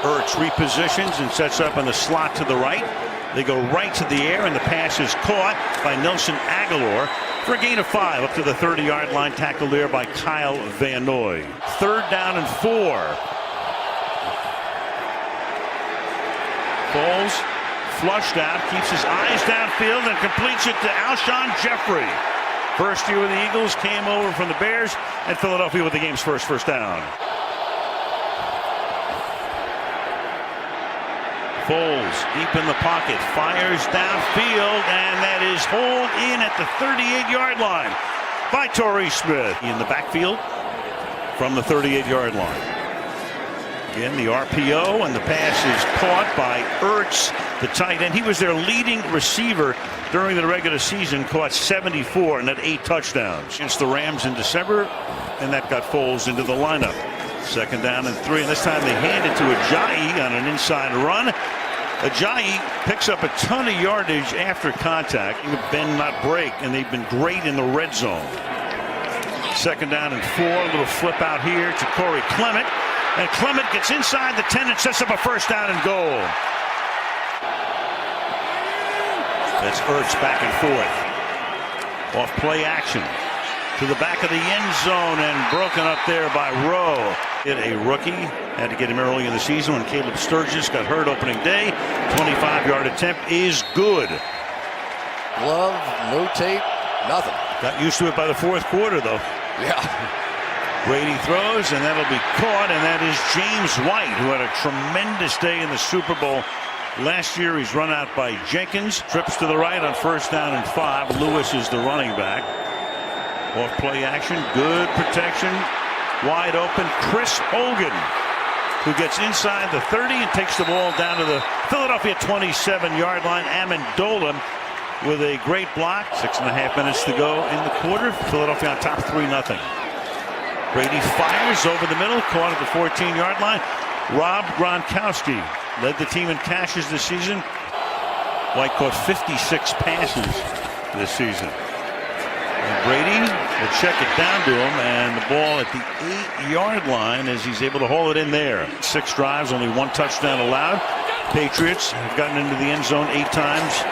Ertz repositions and sets up in the slot to the right. They go right to the air, and the pass is caught by Nelson Aguilar for a gain of 5 up to the 30-yard line. Tackle there by Kyle Van Noy. 3rd down and 4. Foles flushed out, keeps his eyes downfield, and completes it to Alshon Jeffrey. First year with the Eagles, came over from the Bears, and Philadelphia with the game's first down. Foles deep in the pocket, fires downfield, and that is hauled in at the 38-yard line by Torrey Smith. In the backfield from the 38-yard line. Again, the RPO, and the pass is caught by Ertz, the tight end. He was their leading receiver during the regular season, caught 74 and had 8 touchdowns against the Rams in December, and that got Foles into the lineup. 2nd down and 3, and this time they hand it to Ajayi on an inside run. Ajayi picks up a ton of yardage after contact. Bend not break, and they've been great in the red zone. 2nd down and 4, a little flip out here to Corey Clement, and Clement gets inside the 10 and sets up a 1st down and goal. That's Ertz back and forth. Off play action to the back of the end zone, and broken up there by Rowe. A rookie, had to get him early in the season when Caleb Sturgis got hurt opening day. 25-yard attempt is good. Glove, no tape, nothing. Got used to it by the 4th quarter, though. Yeah. Brady throws, and that'll be caught, and that is James White, who had a tremendous day in the Super Bowl last year. He's run out by Jenkins. Trips to the right on 1st down and 5. Lewis is the running back. Off play action, good protection. Wide open, Chris Hogan, who gets inside the 30 and takes the ball down to the Philadelphia 27-yard line. Amendola with a great block. 6.5 minutes to go in the quarter. Philadelphia on top 3-0. Brady fires over the middle, caught at the 14-yard line. Rob Gronkowski led the team in catches this season. White caught 56 passes this season. And Brady will check it down to him, and the ball at the 8-yard line as he's able to haul it in there. 6 drives, only 1 touchdown allowed. Patriots have gotten into the end zone 8 times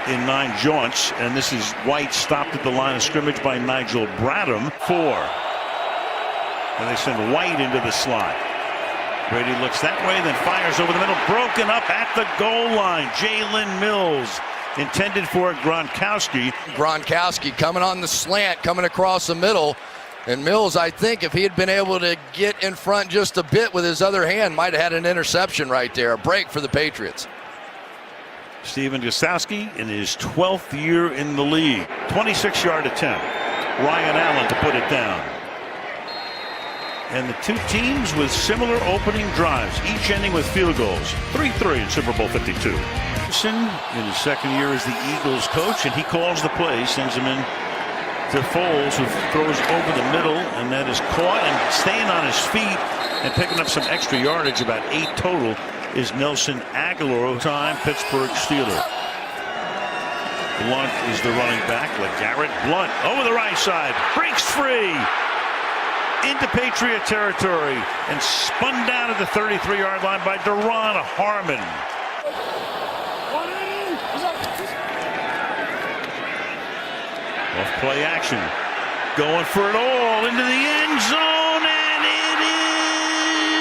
in 9 jaunts, and this is White stopped at the line of scrimmage by Nigel Bradham. 4. And they send White into the slot. Brady looks that way, then fires over the middle, broken up at the goal line. Jalen Mills, intended for Gronkowski. Gronkowski coming on the slant, coming across the middle. And Mills, I think if he had been able to get in front just a bit with his other hand, might have had an interception right there. A break for the Patriots. Steven Gostkowski in his 12th year in the league. 26-yard attempt. Ryan Allen to put it down. And the 2 teams with similar opening drives, each ending with field goals. 3-3 in Super Bowl 52. In his 2nd year as the Eagles coach, and he calls the play, sends him in to Foles, who throws over the middle, and that is caught, and staying on his feet and picking up some extra yardage, about 8 total, is Nelson Aguilar. Time Pittsburgh Steelers. Blunt is the running back. LeGarrette Blunt over the right side, breaks free into Patriot territory and spun down at the 33-yard line by Deron Harmon. Off play action, going for it all into the end zone, and it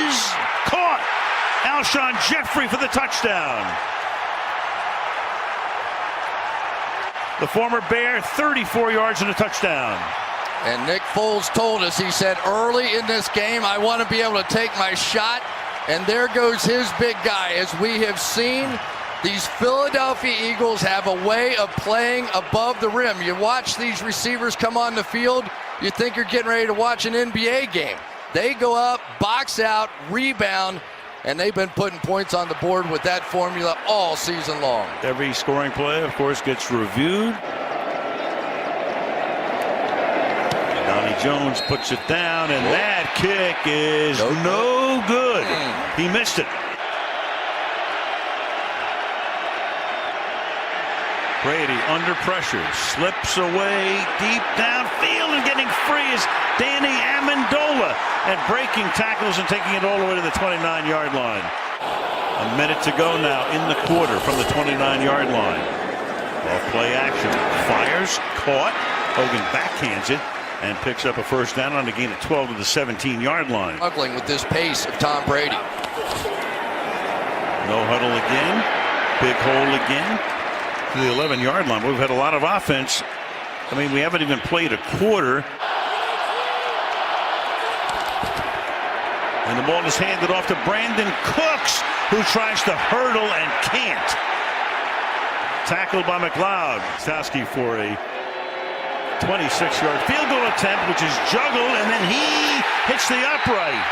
is caught. Alshon Jeffrey for the touchdown. The former Bear, 34 yards and a touchdown. And Nick Foles told us, he said, early in this game, I want to be able to take my shot. And there goes his big guy. As we have seen, these Philadelphia Eagles have a way of playing above the rim. You watch these receivers come on the field, you think you're getting ready to watch an NBA game. They go up, box out, rebound, and they've been putting points on the board with that formula all season long. Every scoring play, of course, gets reviewed. Donnie Jones puts it down, and that kick is no good. He missed it. Brady under pressure, slips away deep downfield, and getting free is Danny Amendola. and breaking tackles and taking it all the way to the 29-yard line. A minute to go now in the quarter from the 29-yard line. Off play action. Fires. Caught. Hogan backhands it and picks up a first down on a gain of 12 to the 17-yard line. Struggling with this pace of Tom Brady. No huddle again. Big hole again to the 11-yard line. We've had a lot of offense. I mean, we haven't even played a quarter. And the ball is handed off to Brandon Cooks, who tries to hurdle and can't. Tackled by McLeod. Stowski for a 26-yard field goal attempt, which is juggled, and then he hits the upright.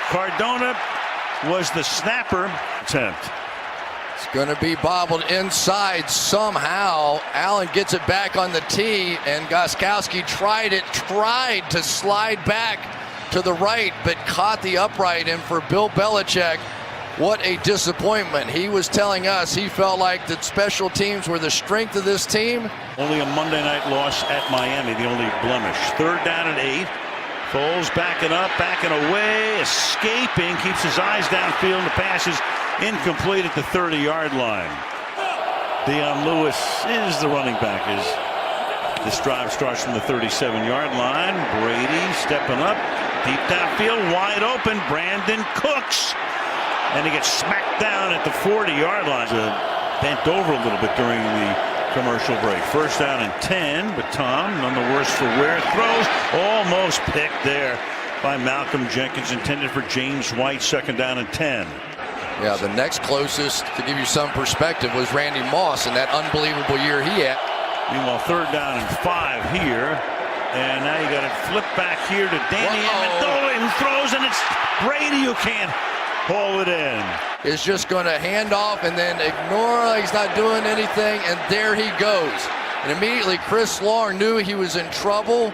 Cardona was the snapper attempt. It's going to be bobbled inside somehow. Allen gets it back on the tee, and Gostkowski tried to slide back to the right, but caught the upright. And for Bill Belichick, what a disappointment. He was telling us he felt like that special teams were the strength of this team. Only a Monday night loss at Miami, the only blemish. Third down and 8. Foles backing up, backing away, escaping, keeps his eyes downfield. The pass is incomplete at the 30-yard line. Dion Lewis is the running back. This drive starts from the 37-yard line. Brady stepping up, deep downfield, wide open. Brandon Cooks, and he gets smacked down at the 40-yard line. Bent over a little bit during the commercial break. First down and 10, but Tom, none the worse for wear. Throws, almost picked there by Malcolm Jenkins, intended for James White. Second down and 10. Yeah, the next closest, to give you some perspective, was Randy Moss in that unbelievable year he had. Meanwhile, third down and 5 here. And now you got it flipped back here to Danny Amendola, who throws, and it's Brady who can't haul it in. Is just going to hand off and then ignore, he's not doing anything, and there he goes. And immediately Chris Long knew he was in trouble,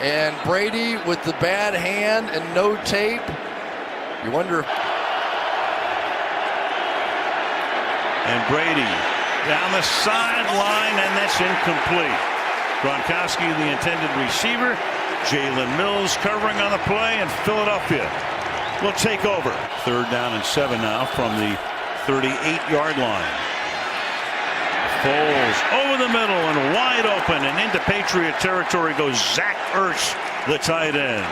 and Brady with the bad hand and no tape. You wonder. And Brady down the sideline, and that's incomplete. Gronkowski, the intended receiver. Jalen Mills covering on the play, and Philadelphia will take over. Third down and 7 now from the 38-yard line. Foles over the middle and wide open, and into Patriot territory goes Zach Ertz, the tight end.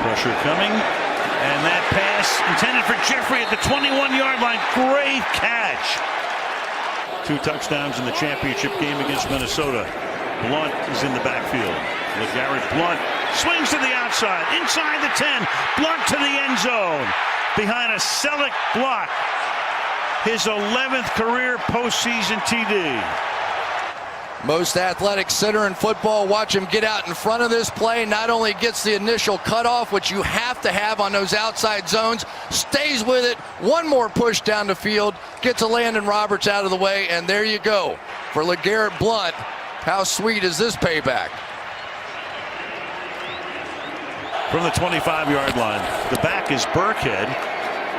Pressure coming, and that pass intended for Jeffrey at the 21-yard line. Great catch. 2 touchdowns in the championship game against Minnesota. Blunt is in the backfield. LeGarrette Blunt swings to the outside, inside the 10. Blunt to the end zone, behind a Selleck block. His 11th career postseason TD. Most athletic center in football. Watch him get out in front of this play. Not only gets the initial cutoff, which you have to have on those outside zones, stays with it. One more push down the field, gets a Landon Roberts out of the way, and there you go. For LeGarrette Blunt, how sweet is this payback? From the 25-yard line, the back is Burkhead.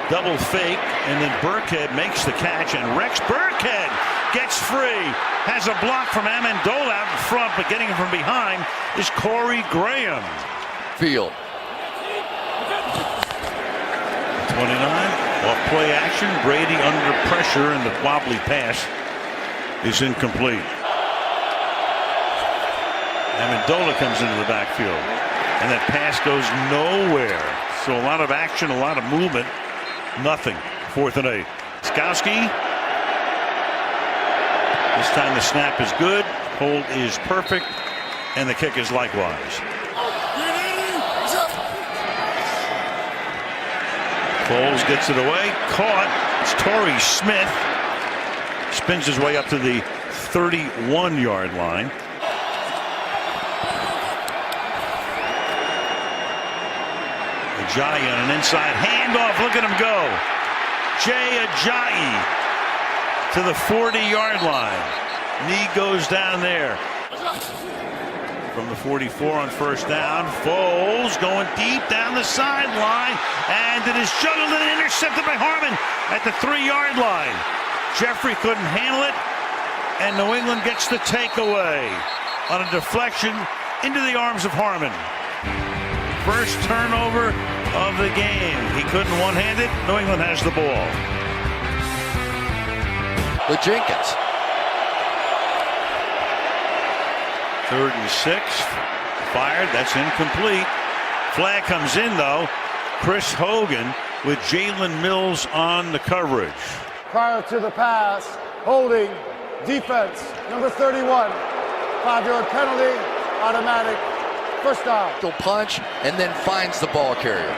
Double fake, and then Burkhead makes the catch, and Rex Burkhead gets free. Has a block from Amendola out in front, but getting him from behind is Corey Graham. Field. 29, off play action. Brady under pressure, and the wobbly pass is incomplete. Amendola comes into the backfield, and that pass goes nowhere. So a lot of action, a lot of movement. Nothing. 4th and 8. Skowski. This time the snap is good. Hold is perfect. And the kick is likewise. Foles gets it away. Caught. It's Torrey Smith. Spins his way up to the 31-yard line. Ajayi on an inside handoff. Look at him go. Jay Ajayi to the 40-yard line. Knee goes down there. From the 44 on first down. Foles going deep down the sideline. And it is juggled and intercepted by Harmon at the 3-yard line. Jeffrey couldn't handle it. And New England gets the takeaway. on a deflection into the arms of Harmon. First turnover of the game. He couldn't one-hand it. New England has the ball. With Jenkins. 3rd and 6. Fired. That's incomplete. Flag comes in, though. Chris Hogan with Jalen Mills on the coverage. Prior to the pass, holding, defense, number 31. 5-yard penalty, automatic, first down. He'll punch and then finds the ball carrier.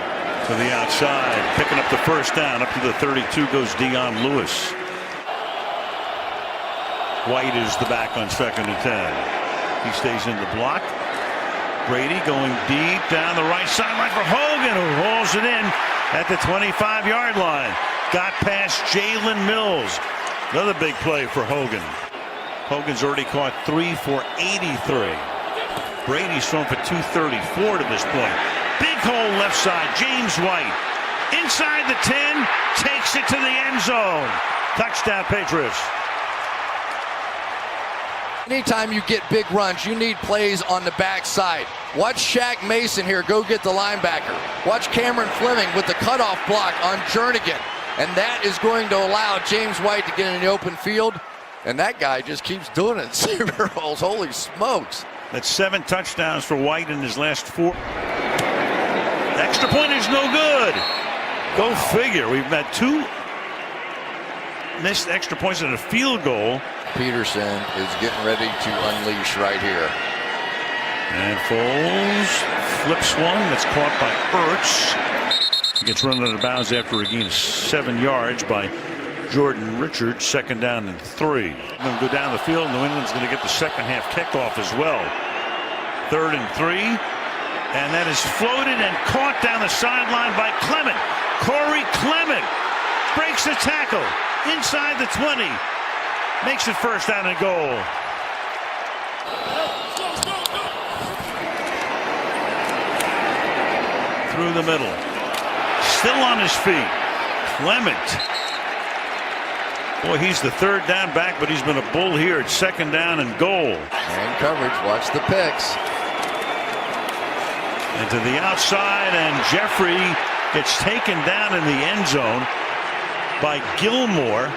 To the outside, picking up the first down. Up to the 32 goes Dion Lewis. White is the back on 2nd and 10. He stays in the block. Brady going deep down the right sideline for Hogan, who hauls it in at the 25-yard line. Got past Jalen Mills. Another big play for Hogan. Hogan's already caught 3 for 83. Brady's thrown for 234 to this point. Big hole left side. James White inside the 10, takes it to the end zone. Touchdown, Patriots. Anytime you get big runs, you need plays on the backside. Watch Shaq Mason here go get the linebacker. Watch Cameron Fleming with the cutoff block on Jernigan. And that is going to allow James White to get in the open field. And that guy just keeps doing it. Super Bowls, holy smokes. That's 7 touchdowns for White in his last 4. The extra point is no good. Go figure. We've had 2 missed extra points and a field goal. Peterson is getting ready to unleash right here. And Foles flips one that's caught by Ertz. He gets run out of bounds after a gain of 7 yards by Jordan Richards. 2nd down and 3. Going to go down the field. New England's going to get the second half kickoff as well. 3rd and 3. And that is floated and caught down the sideline by Clement. Corey Clement breaks the tackle inside the 20. Makes it 1st down and goal. Through the middle. Still on his feet. Clement. Boy, he's the 3rd down back, but he's been a bull here at 2nd down and goal. And coverage. Watch the picks. And to the outside, and Jeffrey gets taken down in the end zone by Gilmore.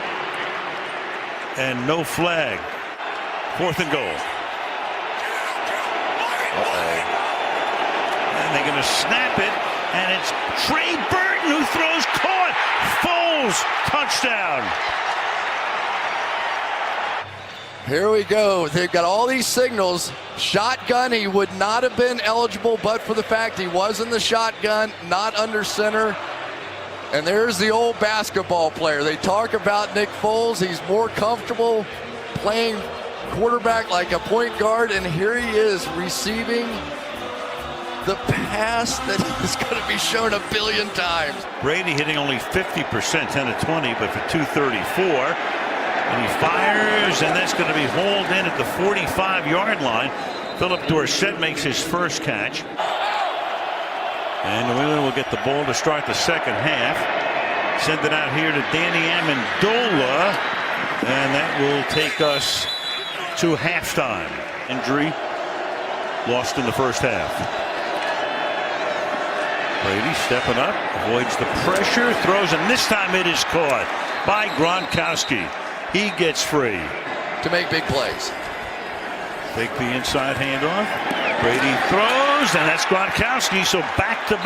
And no flag. 4th and goal. And they're going to snap it. And it's Trey Burton who throws, caught. Foles, touchdown. Here we go. They've got all these signals. Shotgun, he would not have been eligible but for the fact he was in the shotgun, not under center. And there's the old basketball player. They talk about Nick Foles. He's more comfortable playing quarterback like a point guard. And here he is receiving the pass that is going to be shown a billion times. Brady hitting only 50%, 10 of 20, but for 234. And he fires, and that's going to be hauled in at the 45-yard line. Philip Dorsett makes his first catch. And New England will get the ball to start the second half. Send it out here to Danny Amendola. And that will take us to halftime. Injury lost in the first half. Brady stepping up, avoids the pressure, throws, and this time it is caught by Gronkowski. He gets free. To make big plays. Take the inside handoff. Brady throws, and that's Gronkowski. So back to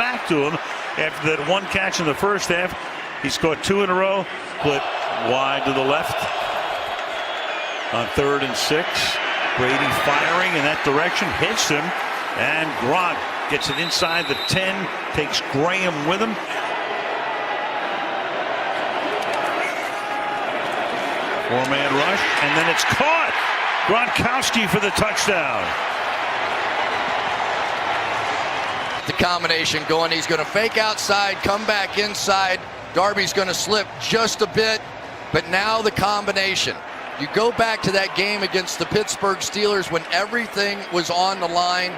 him after that 1 catch in the first half. He's caught 2 in a row, but wide to the left. On 3rd and 6. Brady firing in that direction, hits him, and Gronk gets it inside the 10, takes Graham with him. Four-man rush, and then it's caught. Gronkowski for the touchdown. The combination going. He's going to fake outside, come back inside. Darby's going to slip just a bit, but now the combination. You go back to that game against the Pittsburgh Steelers when everything was on the line,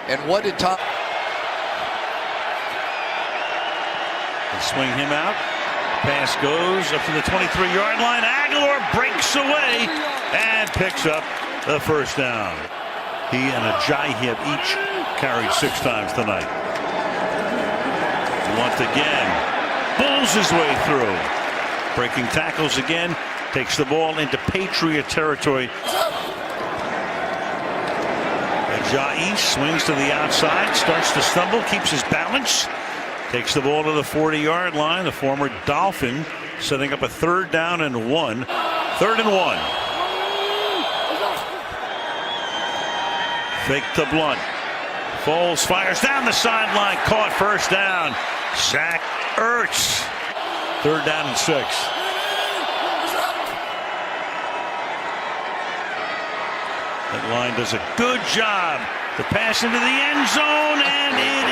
and what did Tom? They swing him out. Pass goes up to the 23-yard line. Aguilar breaks away and picks up the first down. He and Ajayi have each carried 6 times tonight. Once again, pulls his way through. Breaking tackles again. Takes the ball into Patriot territory. Ajayi swings to the outside. Starts to stumble. Keeps his balance. Takes the ball to the 40-yard line. The former Dolphin setting up a 3rd down and 1. 3rd and 1. Fake to Blunt. Foles fires down the sideline. Caught, 1st down. Zach Ertz. 3rd down and 6. That line does a good job. The pass into the end zone, and it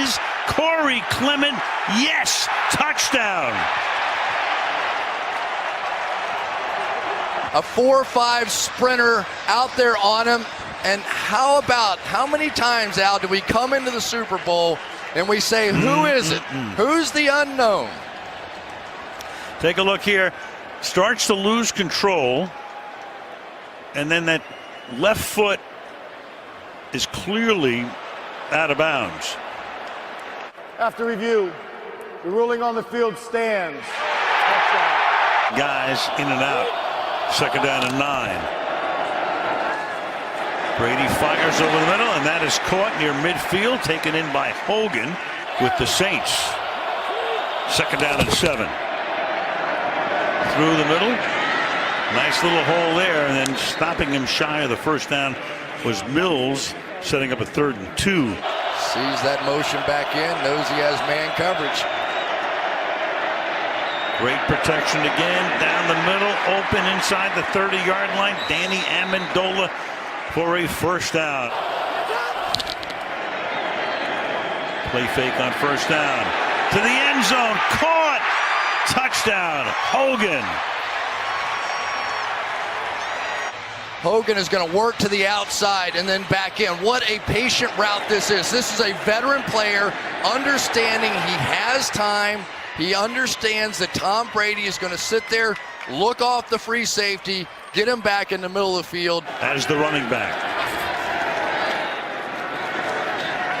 is Corey Clement. Yes, touchdown. A 4-5 sprinter out there on him. And how many times, Al, do we come into the Super Bowl and we say, who is it? Who's the unknown? Take a look here. Starts to lose control. And then that left foot is clearly out of bounds. After review, the ruling on the field stands. Guys in and out. 2nd down and 9. Brady fires over the middle, and that is caught near midfield, taken in by Hogan with the Saints. 2nd down and 7. Through the middle. Nice little hole there, and then stopping him shy of the 1st down was Mills, setting up a 3rd and 2. Sees that motion back in, knows he has man coverage. Great protection again, down the middle, open inside the 30-yard line. Danny Amendola for a 1st down. Play fake on 1st down. To the end zone. Caught. Touchdown. Hogan. Hogan is going to work to the outside and then back in. What a patient route this is. This is a veteran player understanding he has time. He understands that Tom Brady is going to sit there, look off the free safety, get him back in the middle of the field. As the running back.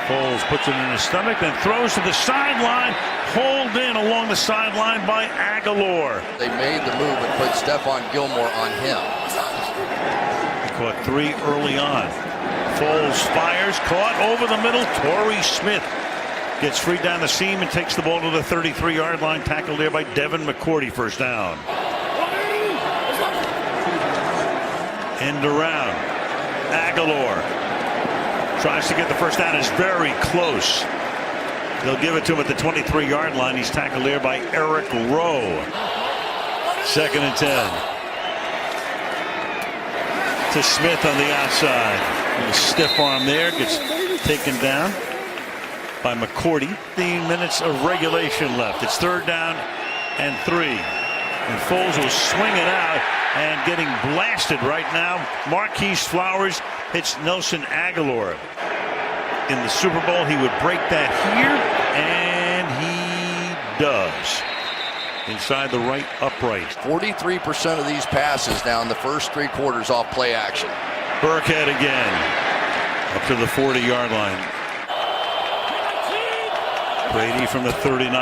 Foles puts it in his stomach, then throws to the sideline. Hauled in along the sideline by Aguilar. They made the move and put Stephon Gilmore on him. He caught 3 early on. Foles fires, caught over the middle. Torrey Smith gets free down the seam and takes the ball to the 33-yard line. Tackled there by Devin McCourty. 1st down. End around. Aguilar tries to get the 1st down. Is very close. They'll give it to him at the 23-yard line. He's tackled there by Eric Rowe. 2nd and 10. To Smith on the outside. A stiff arm there. Gets taken down by McCourty. 15 minutes of regulation left. It's 3rd down and 3. And Foles will swing it out and getting blasted right now. Marquise Flowers hits Nelson Aguilar. In the Super Bowl, he would break that here, and he does. Inside the right upright. 43% of these passes now in the first 3 quarters off play action. Burkhead again. Up to the 40-yard line. Brady from the 39.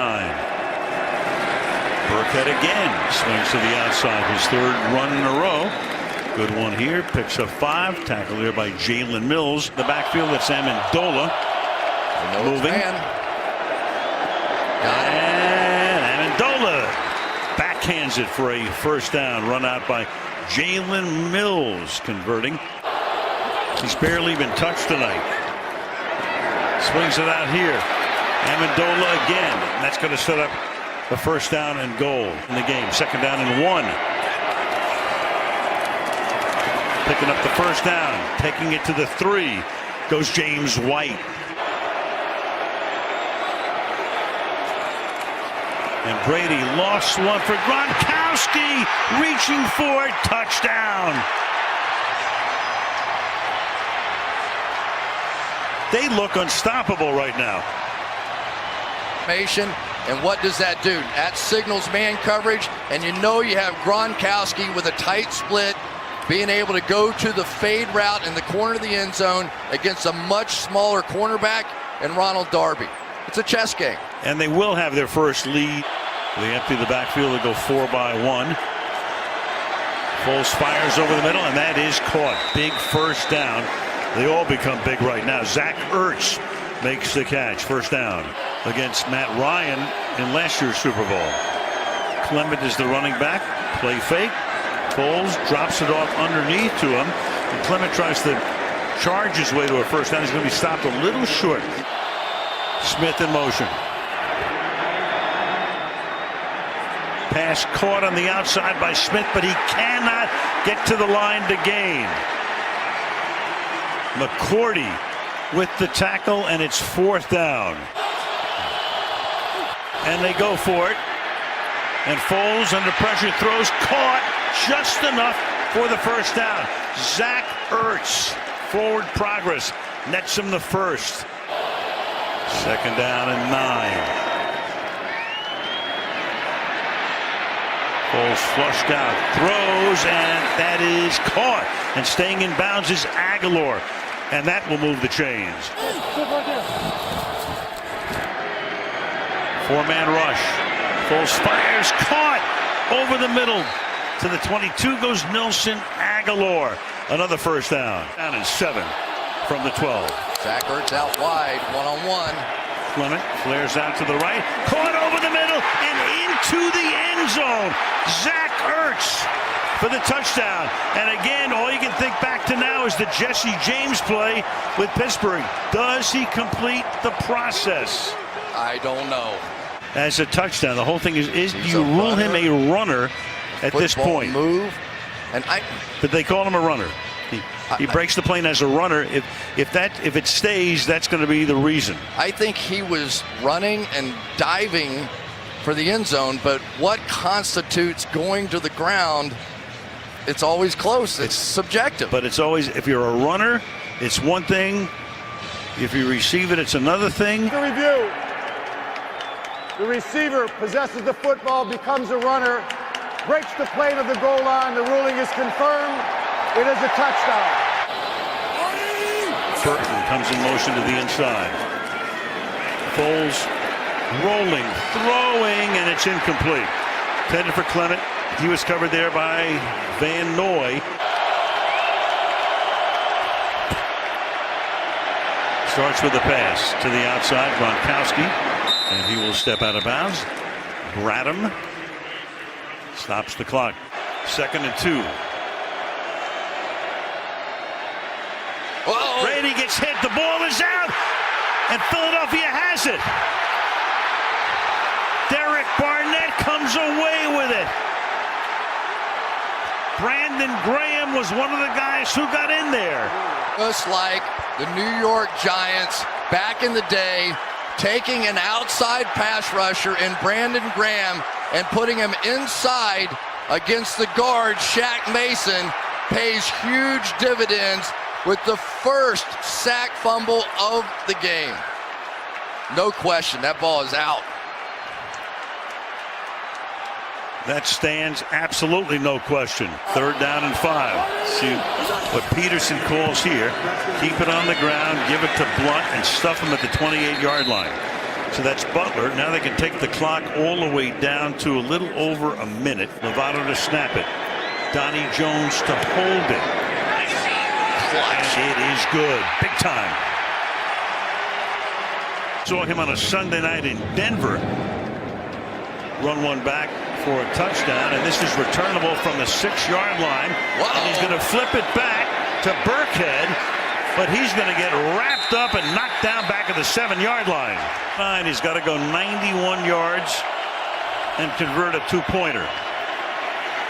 Burkhead again swings to the outside. His 3rd run in a row. Good one here. Picks up 5. Tackle there by Jalen Mills. The backfield, that's Amendola. Moving. And Amendola backhands it for a 1st down. Run out by Jalen Mills, converting. He's barely been touched tonight. Swings it out here. Amendola again. And that's going to set up the 1st down and goal in the game. 2nd down and 1. Picking up the 1st down. Taking it to the 3. Goes James White. And Brady lost one for Gronkowski. Reaching for it. Touchdown. They look unstoppable right now. And what does that do? That signals man coverage, and you know you have Gronkowski with a tight split being able to go to the fade route in the corner of the end zone against a much smaller cornerback and Ronald Darby. It's a chess game. And they will have their first lead. They empty the backfield. They go 4 by 1. Foles fires over the middle, and that is caught. Big first down. They all become big right now. Zach Ertz makes the catch. First down against Matt Ryan in last year's Super Bowl. Clement is the running back. Play fake. Foles drops it off underneath to him. And Clement tries to charge his way to a first down. He's going to be stopped a little short. Smith in motion. Pass caught on the outside by Smith, but he cannot get to the line to gain. McCourty with the tackle, and it's 4th down. And they go for it. And Foles under pressure throws, caught just enough for the first down. Zach Ertz, forward progress, nets him the first. 2nd down and 9. Foles flushed out, throws, and that is caught. And staying in bounds is Aguilar, and that will move the chains. 4-man rush. Foles fires, caught over the middle. To the 22 goes Nelson Aguilar. Another first down. Down and 7 from the 12. Zach Ertz out wide, one-on-one. Clement flares out to the right, caught over the middle and into the end zone. Zach Ertz for the touchdown. And again, all you can think back to now is the Jesse James play with Pittsburgh. Does he complete the process? I don't know. As a touchdown, the whole thing is do you rule him a runner at this point? Move, and but they call him a runner. He breaks the plane as a runner. If it stays, that's going to be the reason. I think he was running and diving for the end zone, but what constitutes going to the ground? It's always close. It's subjective. But it's always, if you're a runner, it's one thing. If you receive it, it's another thing. To review, the receiver possesses the football, becomes a runner, breaks the plane of the goal line. The ruling is confirmed. It is a touchdown. Burton comes in motion to the inside. Foles rolling, throwing, and it's incomplete. Intended for Clement. He was covered there by Van Noy. Starts with a pass to the outside, Gronkowski, and he will step out of bounds. Bradham stops the clock. 2nd and 2. Uh-oh. Brady gets hit. The ball is out, and Philadelphia has it. Derek Barnett comes away with it. Brandon Graham was one of the guys who got in there. Just like the New York Giants back in the day, taking an outside pass rusher in Brandon Graham and putting him inside against the guard, Shaq Mason, pays huge dividends with the first sack fumble of the game. No question, that ball is out. That stands, absolutely no question. 3rd down and 5. See what Peterson calls here. Keep it on the ground, give it to Blunt, and stuff him at the 28-yard line. So that's Butler. Now they can take the clock all the way down to a little over a minute. Lovato to snap it. Donnie Jones to hold it. It is good. Big time. Saw him on a Sunday night in Denver. Run one back for a touchdown, and this is returnable from the 6-yard line. And he's going to flip it back to Burkhead, but he's going to get wrapped up and knocked down back at the 7-yard line. He's got to go 91 yards and convert a 2-pointer.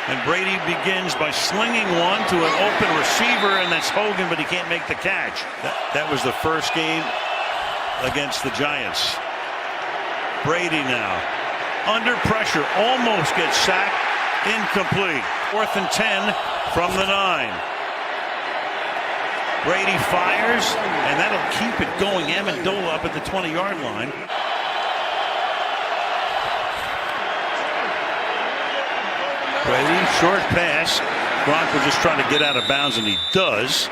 And Brady begins by slinging one to an open receiver, and that's Hogan, but he can't make the catch. That was the first game against the Giants. Brady now under pressure, almost gets sacked, incomplete. 4th and 10 from the 9. Brady fires, and that'll keep it going. Amendola up at the 20-yard line. Brady, short pass, Gronk was just trying to get out of bounds, and he does.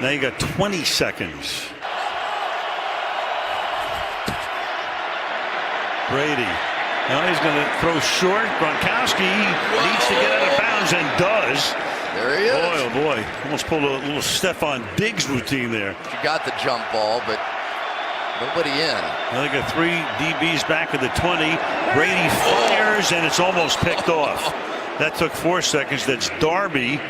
Now you got 20 seconds. Brady. Now he's going to throw short. Gronkowski needs to get out of bounds and does. There he is. Boy, oh boy. Almost pulled a little Stephon Diggs routine there. She got the jump ball, but nobody in. Now they got 3 DBs back at the 20. Brady fires, and it's almost picked off. That took 4 seconds. That's Darby,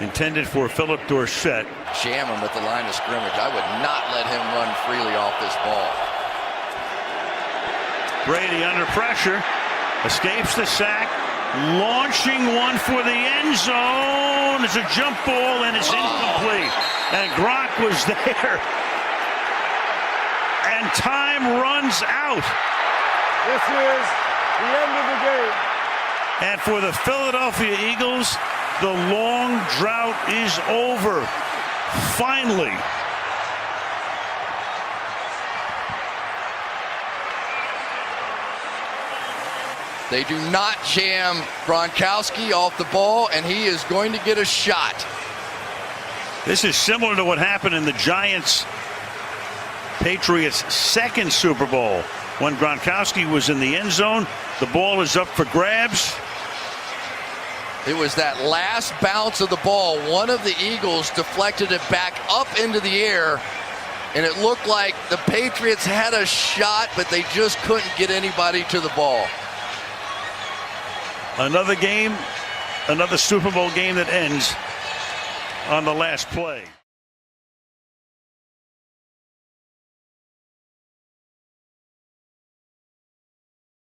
intended for Philip Dorsett. Jam him at the line of scrimmage. I would not let him run freely off this ball. Brady under pressure, escapes the sack, launching one for the end zone. It's a jump ball, and it's incomplete. And Gronk was there. And time runs out. This is the end of the game. And for the Philadelphia Eagles, the long drought is over. Finally. They do not jam Gronkowski off the ball, and he is going to get a shot. This is similar to what happened in the Giants Patriots second Super Bowl when Gronkowski was in the end zone. The ball is up for grabs. It was that last bounce of the ball. One of the Eagles deflected it back up into the air, and it looked like the Patriots had a shot, but they just couldn't get anybody to the ball. Another game, another Super Bowl game that ends on the last play.